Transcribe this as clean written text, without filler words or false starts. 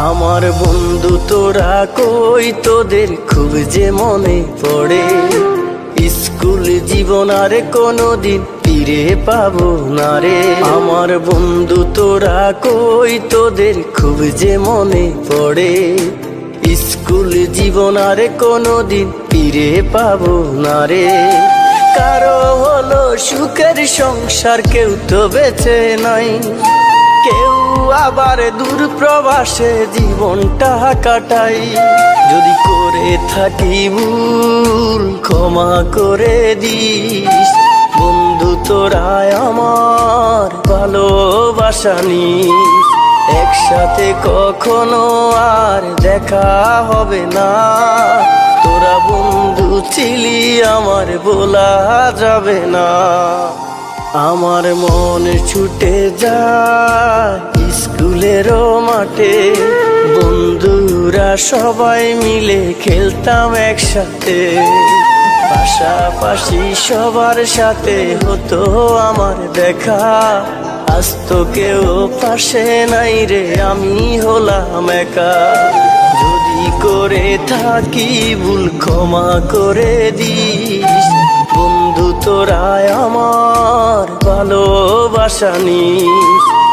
আমার বন্ধু তোরা কই, তোদের খুব যে মনে পড়ে। স্কুল জীবন আর কোনোদিন ফিরে পাবো না রে। আমার বন্ধু তোরা কই, তোদের খুব যে মনে পড়ে। স্কুল জীবন আর কোনোদিন ফিরে পাবো না রে। কারো হলো সুখের সংসার, কেউ তো বেঁচে নাই, কেউ আবার দূর প্রবাসে জীবনটা কাটাই। যদি করে থাকি ভুল ক্ষমা করে দিস, বন্ধু তোরা আমার ভালোবাসা নিস। একসাথে কখনো আর দেখা হবে না, তোরা বন্ধু ছিলি আমার বলা যাবে না। আমার মন ছুটে যায় স্কুলেরও মাঠে, বন্ধুরা সবাই মিলে খেলতাম একসাথে। পাশাপাশি সবার সাথে হতো আমার দেখা, আজ তো কেউ পাশে নাই রে, আমি হলাম একা। যদি করে থাকি ভুল ক্ষমা করে দিস, বন্ধু তোরা আমার ভালোবাসা নিস।